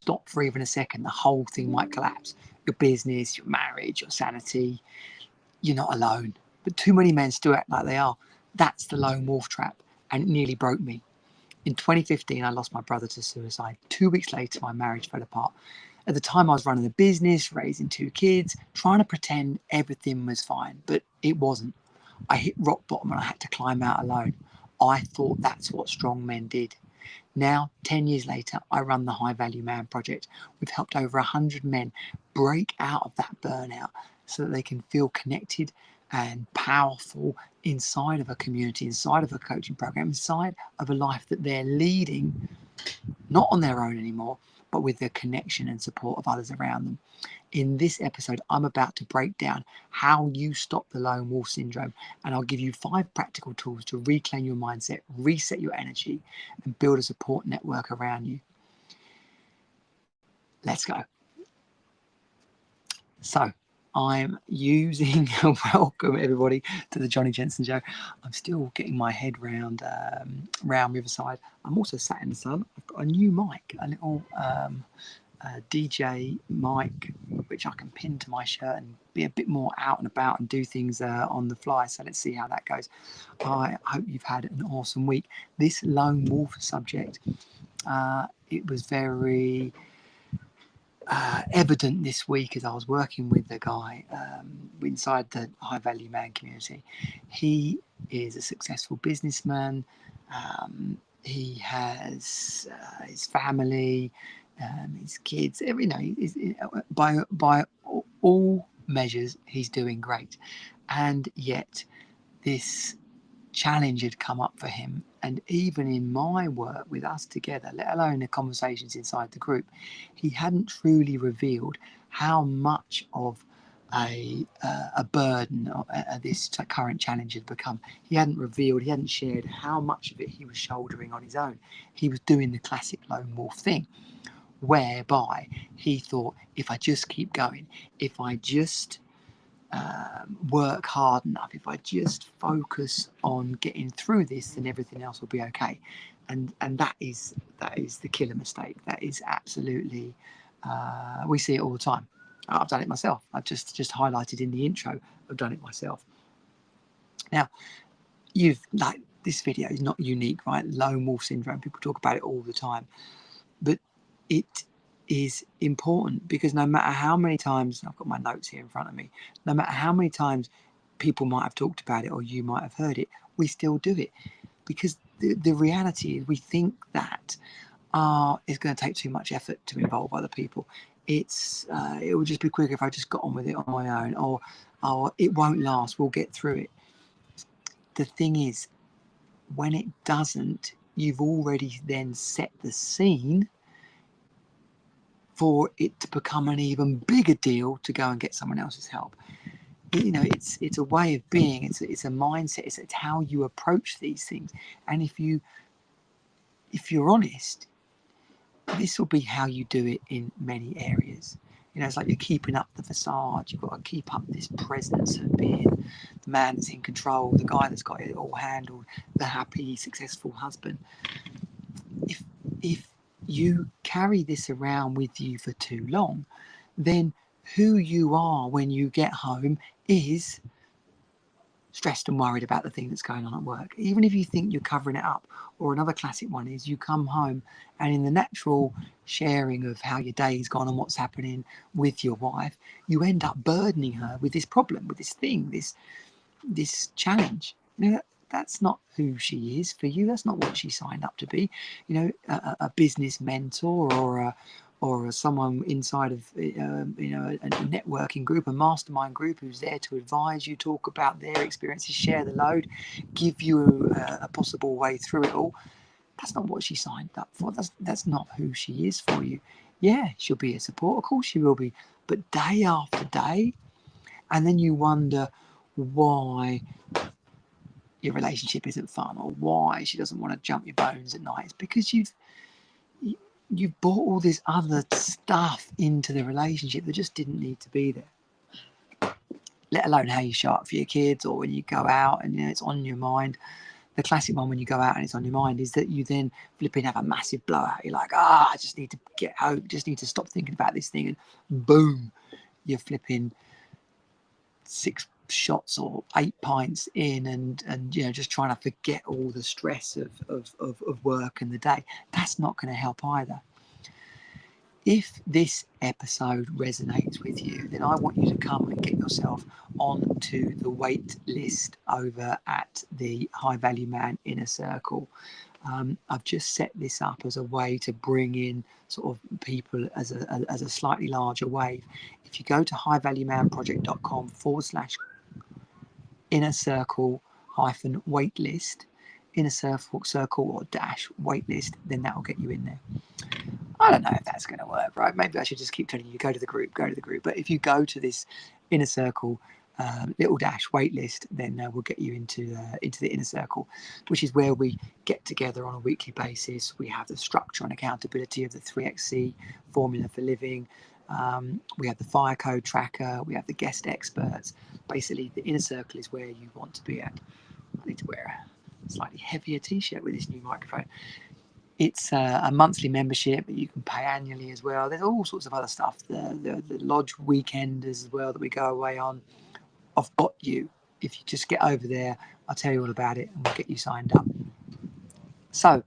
stop for even a second, the whole thing might collapse. Your business, your marriage, your sanity. You're not alone. But too many men still act like they are. That's the lone wolf trap, and it nearly broke me. In 2015, I lost my brother to suicide. 2 weeks later, my marriage fell apart. At the time, I was running a business, raising 2 kids, trying to pretend everything was fine, but it wasn't. I hit rock bottom and I had to climb out alone. I thought that's what strong men did. Now, 10 years later, I run the High Value Man Project. We've helped over 100 men break out of that burnout so that they can feel connected and powerful inside of a community, inside of a coaching program, inside of a life that they're leading, not on their own anymore, but with the connection and support of others around them. In this episode, I'm about to break down how you stop the lone wolf syndrome, and I'll give you 5 practical tools to reclaim your mindset, reset your energy, and build a support network around you. Let's go. So, I'm using welcome everybody to the Johnny Jensen Show. I'm still getting my head round Riverside. I'm also sat in the sun. I've got a new mic, a little DJ mic, which I can pin to my shirt and be a bit more out and about and do things on the fly. So let's see how that goes. I hope you've had an awesome week. This lone wolf subject, it was very evident this week as I was working with the guy inside the High Value Man community. He is a successful businessman. He has his family, his kids. By all measures, he's doing great, and yet this challenge had come up for him. And even in my work with us together, let alone the conversations inside the group, he hadn't truly revealed how much of a burden this current challenge had become. He hadn't shared how much of it he was shouldering on his own. He was doing the classic lone wolf thing, whereby he thought, if I just keep going, if I just work hard enough, if I just focus on getting through this, then everything else will be okay. And that is the killer mistake. That is absolutely, we see it all the time. I've done it myself. I've just highlighted in the intro, I've done it myself. Now, this video is not unique, right? Lone wolf syndrome, people talk about it all the time, but it is important because no matter how many times, I've got my notes here in front of me, no matter how many times people might have talked about it or you might have heard it, we still do it because the reality is we think that it's going to take too much effort to involve other people. It will just be quicker if I just got on with it on my own, or it won't last, we'll get through it. The thing is, when it doesn't, you've already then set the scene for it to become an even bigger deal to go and get someone else's help. It's a way of being. It's a mindset. It's how you approach these things. And if you're honest, this will be how you do it in many areas. It's like you're keeping up the facade. You've got to keep up this presence of being the man that's in control, the guy that's got it all handled, the happy, successful husband. If you carry this around with you for too long, then who you are when you get home is stressed and worried about the thing that's going on at work. Even if you think you're covering it up. Or another classic one is you come home and in the natural sharing of how your day's gone and what's happening with your wife, you end up burdening her with this problem, with this thing, this challenge. That's not who she is for you. That's not what she signed up to be. A business mentor or someone inside of a networking group, a mastermind group who's there to advise you, talk about their experiences, share the load, give you a possible way through it all. That's not what she signed up for. That's not who she is for you. Yeah, she'll be a support, of course she will be, but day after day, and then you wonder why your relationship isn't fun or why she doesn't want to jump your bones at night. It's because you've brought all this other stuff into the relationship that just didn't need to be there. Let alone how you show up for your kids or when you go out and it's on your mind. the classic one when you go out and it's on your mind is that you then flipping have a massive blowout. You're like, I just need to get home, just need to stop thinking about this thing, and boom, you're flipping 6 shots or 8 pints in, and just trying to forget all the stress of work and the day. That's not going to help either. If this episode resonates with you, then I want you to come and get yourself onto the wait list over at the High Value Man Inner Circle. I've just set this up as a way to bring in sort of people as a slightly larger wave. If you go to highvaluemanproject.com/inner circle waitlist, inner circle or dash waitlist, then that will get you in there. I don't know if that's going to work, right? Maybe I should just keep telling you, go to the group. But if you go to this inner circle little dash waitlist, then we'll get you into the inner circle, which is where we get together on a weekly basis. We have the structure and accountability of the 3XC formula for living. We have the fire code tracker. We have the guest experts. Basically, the inner circle is where you want to be at. I need to wear a slightly heavier t-shirt with this new microphone. It's a monthly membership, but you can pay annually as well. There's all sorts of other stuff. The lodge weekend as well that we go away on. I've got you. If you just get over there, I'll tell you all about it and we'll get you signed up. So,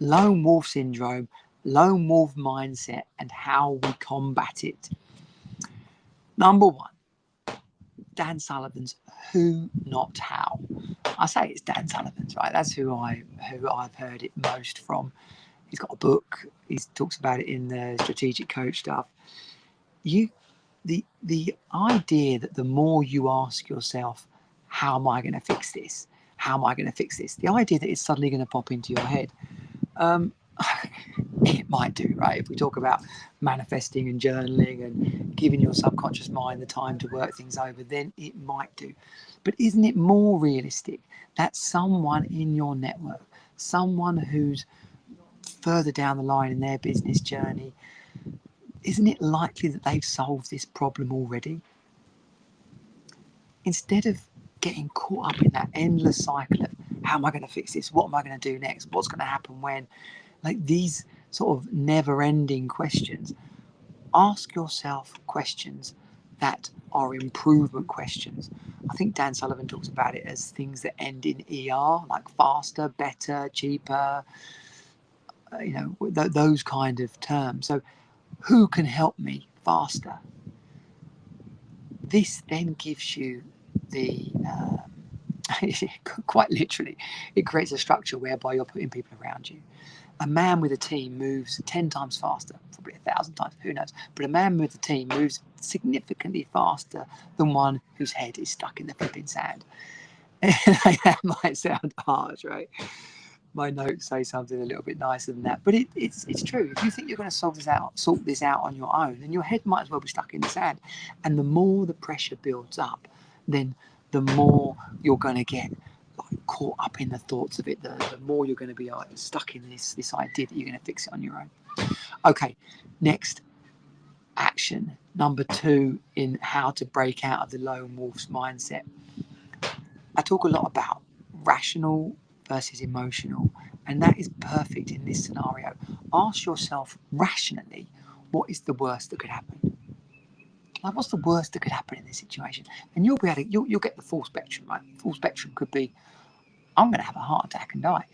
lone wolf syndrome, lone wolf mindset, and how we combat it. Number one, Dan Sullivan's Who Not How. I say it's Dan Sullivan's, right? That's who I've heard it most from. He's got a book. He talks about it in the strategic coach stuff. The idea that the more you ask yourself, how am I going to fix this? How am I going to fix this? The idea that it's suddenly going to pop into your head. It might do, right? If we talk about manifesting and journaling and giving your subconscious mind the time to work things over, then it might do. But isn't it more realistic that someone in your network, someone who's further down the line in their business journey, isn't it likely that they've solved this problem already? Instead of getting caught up in that endless cycle of how am I going to fix this? What am I going to do next? What's going to happen when? Like these sort of never-ending questions. Ask yourself questions that are improvement questions. I think Dan Sullivan talks about it as things that end in ER, like faster, better, cheaper, those kind of terms. So who can help me faster? This then gives you the quite literally, it creates a structure whereby you're putting people around you. A man with a team moves 10 times faster, probably 1,000 times, who knows? But a man with a team moves significantly faster than one whose head is stuck in the flipping sand. That might sound harsh, right? My notes say something a little bit nicer than that, but it's true. If you think you're going to sort this out on your own, then your head might as well be stuck in the sand. And the more the pressure builds up, then the more you're going to get caught up in the thoughts of it. The more you're going to be stuck in this idea that you're going to fix it on your own. Okay, next action, number 2 in how to break out of the lone wolf's mindset. I talk a lot about rational versus emotional, and that is perfect in this scenario. Ask yourself rationally, what is the worst that could happen? Like, what's the worst that could happen in this situation? And you'll be able to, you'll get the full spectrum, right? Full spectrum could be, I'm going to have a heart attack and die.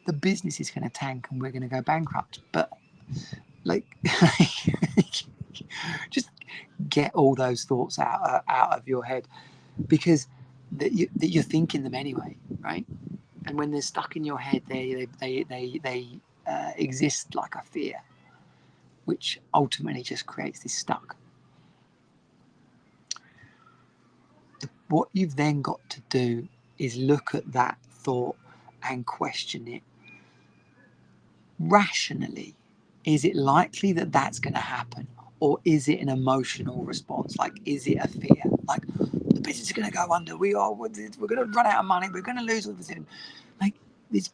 The business is going to tank and we're going to go bankrupt. But just get all those thoughts out of your head, because that you're thinking them anyway, right? And when they're stuck in your head, they exist like a fear, which ultimately just creates this stuck. What you've then got to do is look at that thought and question it rationally. Is it likely that that's going to happen? Or is it an emotional response? Like, is it a fear? Like, the business is going to go under. We're going to run out of money. We're going to lose everything. Like, that's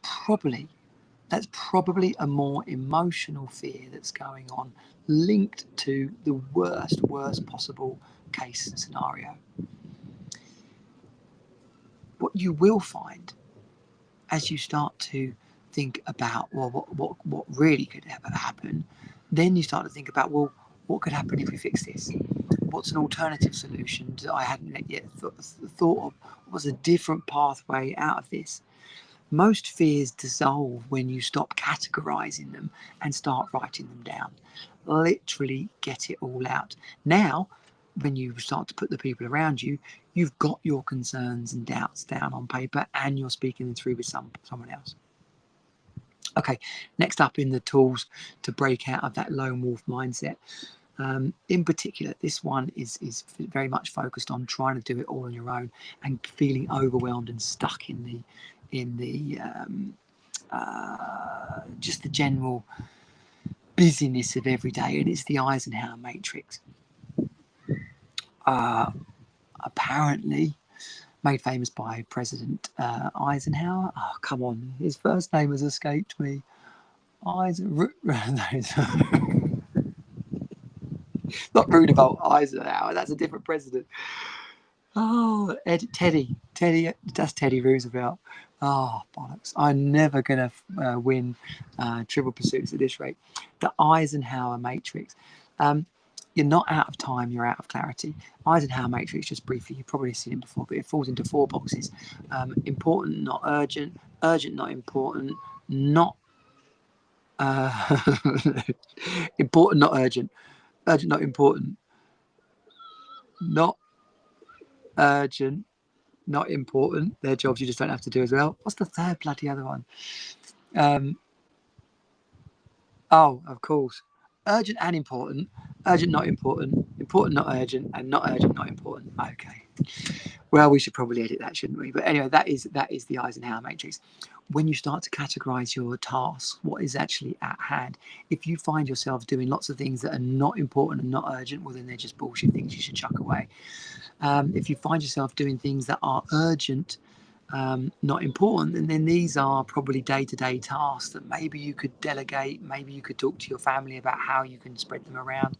probably a more emotional fear that's going on, linked to the worst possible case scenario. What you will find as you start to think about, well, what really could happen, then you start to think about, well, what could happen if we fix this? What's an alternative solution that I hadn't yet thought of? What's a different pathway out of this? Most fears dissolve when you stop categorizing them and start writing them down. Literally get it all out. Now, when you start to put the people around you, you've got your concerns and doubts down on paper and you're speaking them through with someone else. Okay, next up in the tools to break out of that lone wolf mindset. In particular, this one is very much focused on trying to do it all on your own and feeling overwhelmed and stuck in the just the general busyness of every day, and it's the Eisenhower matrix. Apparently made famous by President Eisenhower. Oh, come on, his first name has escaped me. Not Rudolph Eisenhower, that's a different president. Oh, Teddy, that's Teddy Roosevelt. Oh, bollocks. I'm never going to win Trivial Pursuits at this rate. The Eisenhower matrix. You're not out of time, you're out of clarity. Eisenhower matrix, just briefly, you've probably seen it before, but it falls into 4 boxes. Important, not urgent. Urgent, not important. Not important, not urgent. Urgent, not important. Not urgent, not important. They're jobs you just don't have to do as well. What's the third bloody other one? Oh, of course. Urgent and important. Urgent, not important. Important, not urgent. And not urgent, not important. Okay. Well, we should probably edit that, shouldn't we? But anyway, that is the Eisenhower matrix. When you start to categorize your tasks, what is actually at hand, if you find yourself doing lots of things that are not important and not urgent, well, then they're just bullshit things you should chuck away. If you find yourself doing things that are urgent, not important, and then these are probably day-to-day tasks that maybe you could delegate, maybe you could talk to your family about how you can spread them around.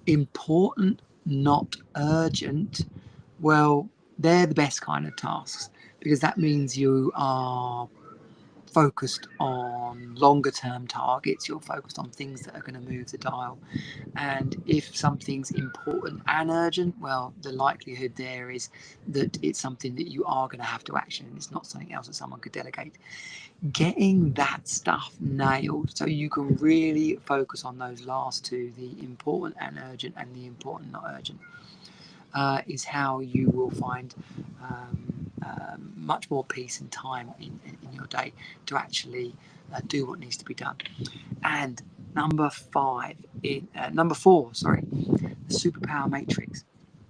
Important, not urgent, well, they're the best kind of tasks, because that means you are focused on longer term targets, you're focused on things that are going to move the dial. And if something's important and urgent, well, the likelihood there is that it's something that you are going to have to action, and it's not something else that someone could delegate. Getting that stuff nailed so you can really focus on those last two, the important and urgent and the important not urgent, is how you will find much more peace and time in your day to actually do what needs to be done. And number 4, the superpower matrix.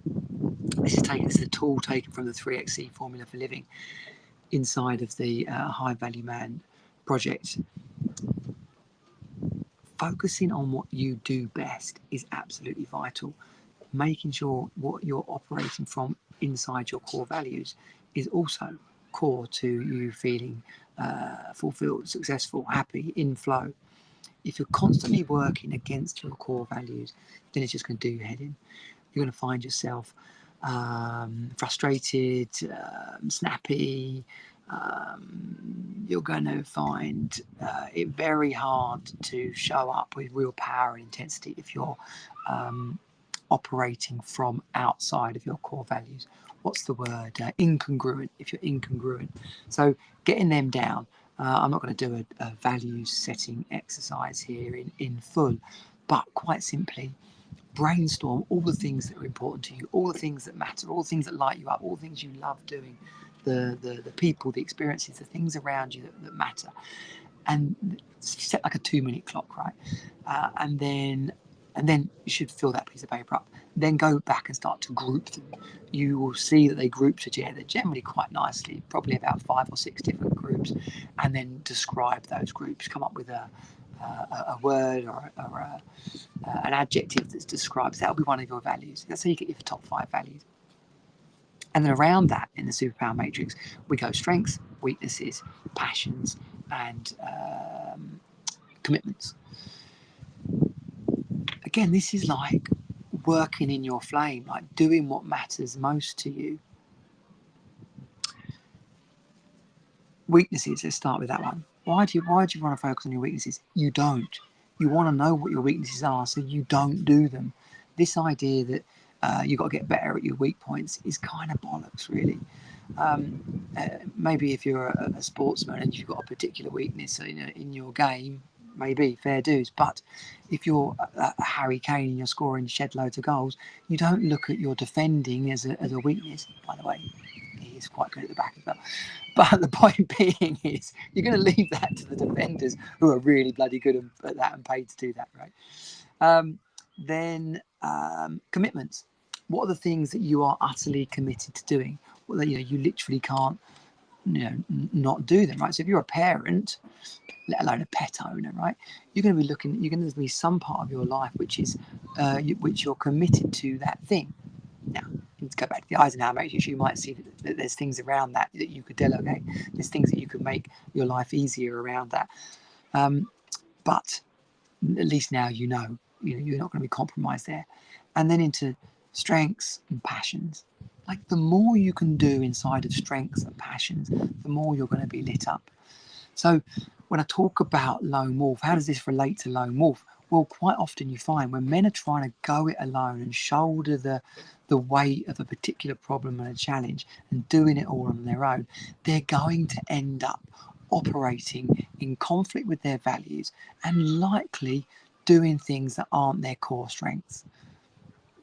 This is the tool taken from the 3XC formula for living inside of the High Value Man project. Focusing on what you do best is absolutely vital. Making sure what you're operating from inside your core values is also core to you feeling fulfilled, successful, happy, in flow. If you're constantly working against your core values, then it's just going to do your head in. You're going to find yourself frustrated, snappy. You're going to find it very hard to show up with real power and intensity if you're operating from outside of your core values. What's the word? Incongruent, if you're incongruent. So getting them down. I'm not going to do a values setting exercise here in full, but quite simply, brainstorm all the things that are important to you, all the things that matter, all the things that light you up, all the things you love doing, the people, the experiences, the things around you that matter. And set like a 2-minute clock, right? And then you should fill that piece of paper up. Then go back and start to group them. You will see that they group together generally quite nicely, probably about 5 or 6 different groups, and then describe those groups. Come up with a word or an adjective that describes. That'll be one of your values. That's how you get your top 5 values. And then around that, in the superpower matrix, we go strengths, weaknesses, passions, and commitments. Again, this is like working in your flame, like doing what matters most to you. Weaknesses, let's start with that one. Why do you want to focus on your weaknesses? You don't. You want to know what your weaknesses are so you don't do them. This idea that you've got to get better at your weak points is kind of bollocks, really. Maybe if you're a sportsman and you've got a particular weakness in your game, maybe fair dues. But if you're a Harry Kane and you're scoring shed loads of goals, you don't look at your defending as a weakness. By the way, he is quite good at the back as well. But the point being is, you're going to leave that to the defenders who are really bloody good at that and paid to do that, right? Then commitments. What are the things that you are utterly committed to doing? Well, you literally can't, not do them, right? So if you're a parent, let alone a pet owner, right? You're going to be some part of your life which is, which you're committed to that thing. Now, let's go back to the Eisenhower Matrix. You might see that there's things around that you could delegate. There's things that you could make your life easier around that. But at least now you're not going to be compromised there. And then into strengths and passions. Like, the more you can do inside of strengths and passions, the more you're going to be lit up. So when I talk about lone wolf, how does this relate to lone wolf? Well, quite often you find when men are trying to go it alone and shoulder the weight of a particular problem and a challenge and doing it all on their own, they're going to end up operating in conflict with their values and likely doing things that aren't their core strengths.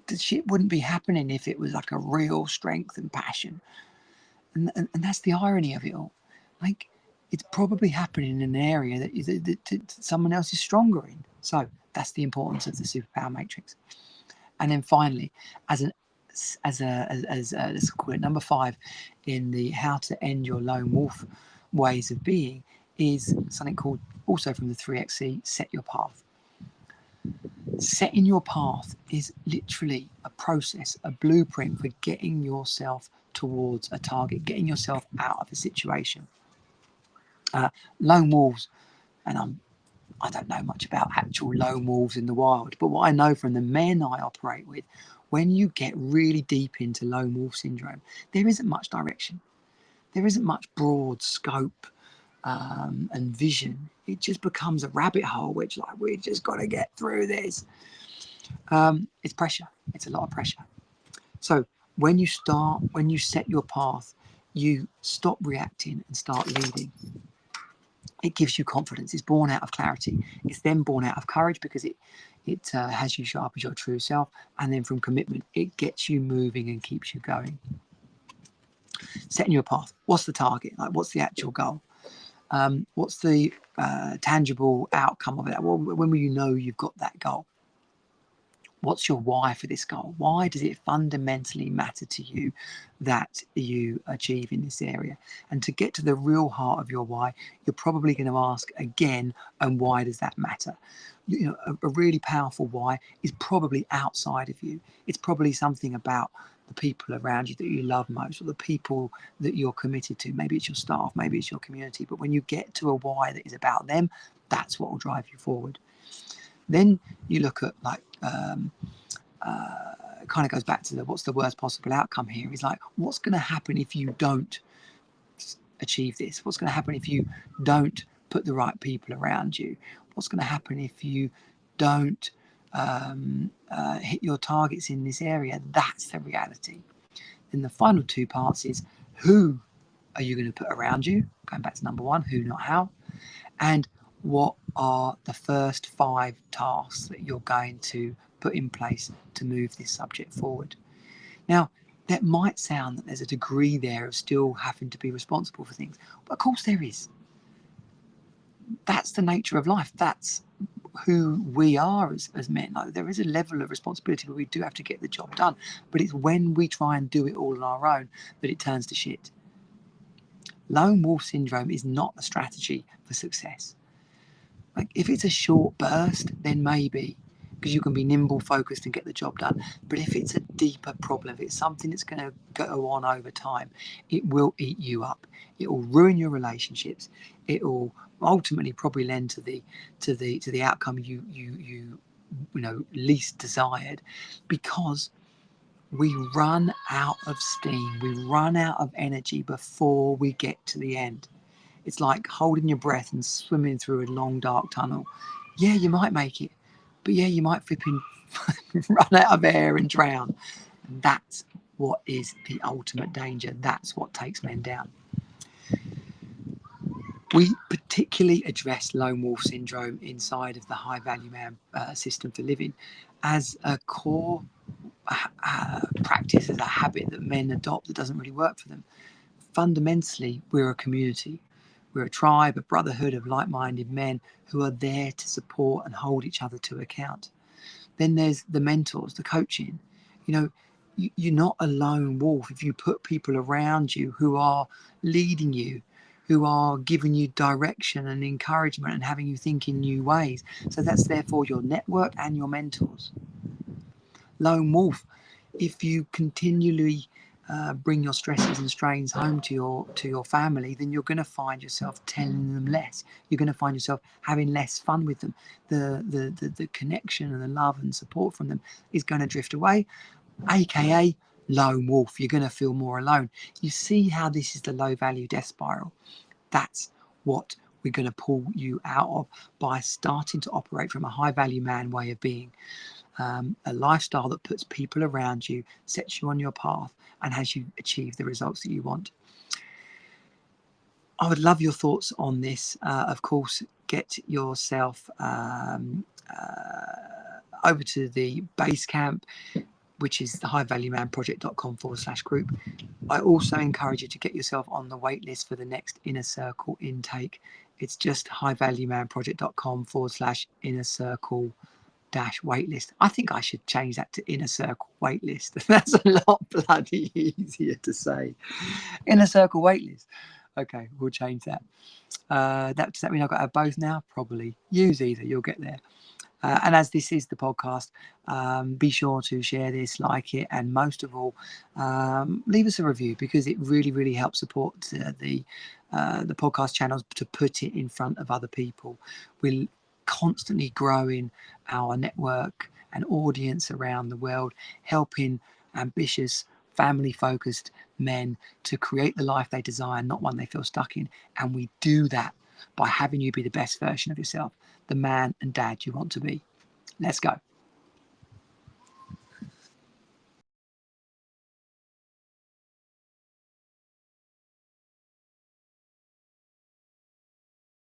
The shit wouldn't be happening if it was like a real strength and passion. And that's the irony of it all. Like, it's probably happening in an area that someone else is stronger in. So that's the importance of the superpower matrix. And then finally, let's call it number 5 in the how to end your lone wolf ways of being, is something called, also from the 3XC, set your path. Setting your path is literally a process, a blueprint for getting yourself towards a target, getting yourself out of a situation. Lone wolves, and I don't know much about actual lone wolves in the wild, but what I know from the men I operate with, when you get really deep into lone wolf syndrome, there isn't much direction. There isn't much broad scope and vision. It just becomes a rabbit hole, which, like, we just got to get through this. It's pressure. It's a lot of pressure. So when you set your path, you stop reacting and start leading. It gives you confidence. It's born out of clarity. It's then born out of courage, because it has you show up as your true self. And then from commitment, it gets you moving and keeps you going. Setting your path. What's the target? Like, what's the actual goal? What's the tangible outcome of it? Well, when will you know you've got that goal? What's your why for this goal? Why does it fundamentally matter to you that you achieve in this area? And to get to the real heart of your why, you're probably going to ask again, and why does that matter? A really powerful why is probably outside of you. It's probably something about the people around you that you love most, or the people that you're committed to. Maybe it's your staff, maybe it's your community. But when you get to a why that is about them, that's what will drive you forward. Then you look at, like, it kind of goes back to what's the worst possible outcome here. Is like, what's going to happen if you don't achieve this? What's going to happen if you don't put the right people around you? What's going to happen if you don't hit your targets in this area? That's the reality. Then the final 2 parts is, who are you going to put around you? Going back to number 1, who, not how. And what are the first 5 tasks that you're going to put in place to move this subject forward? Now, that might sound that there's a degree there of still having to be responsible for things, but of course there is. That's the nature of life. That's who we are as men. Like, there is a level of responsibility where we do have to get the job done, but it's when we try and do it all on our own that it turns to shit. Lone wolf syndrome is not a strategy for success. Like, if it's a short burst, then maybe, because you can be nimble, focused, and get the job done. But if it's a deeper problem, if it's something that's going to go on over time, it will eat you up. It will ruin your relationships. It will ultimately probably lend to the outcome you least desired, because we run out of steam. We run out of energy before we get to the end. It's like holding your breath and swimming through a long dark tunnel. Yeah, you might make it, but yeah, you might flipping run out of air and drown. And that's what is the ultimate danger. That's what takes men down. We particularly address lone wolf syndrome inside of the high value man system for living as a core practice, as a habit that men adopt that doesn't really work for them. Fundamentally, we're a community. We're a tribe, a brotherhood of like-minded men who are there to support and hold each other to account. Then there's the mentors, the coaching. You know, you're not a lone wolf if you put people around you who are leading you, who are giving you direction and encouragement and having you think in new ways. So that's therefore your network and your mentors. Lone wolf, if you continually bring your stresses and strains home to your family, then you're going to find yourself telling them less. You're going to find yourself having less fun with them. The connection and the love and support from them is going to drift away, aka lone wolf. You're going to feel more alone. You see how this is the low value death spiral. That's what we're going to pull you out of by starting to operate from a high value man way of being. A lifestyle that puts people around you, sets you on your path, and has you achieve the results that you want. I would love your thoughts on this. Of course, get yourself over to the Basecamp, which is the highvaluemanproject.com/group. I also encourage you to get yourself on the wait list for the next Inner Circle intake. It's just highvaluemanproject.com/inner circle waitlist. I think I should change that to Inner Circle waitlist. That's a lot bloody easier to say. Inner Circle waitlist. Okay, we'll change that. Does that mean I've got to have both now? Probably. Use either, you'll get there. And as this is the podcast, be sure to share this, like it, and most of all, leave us a review, because it really, really helps support the podcast channels to put it in front of other people. We're constantly growing our network and audience around the world, helping ambitious, family-focused men to create the life they desire, not one they feel stuck in. And we do that by having you be the best version of yourself, the man and dad you want to be. Let's go.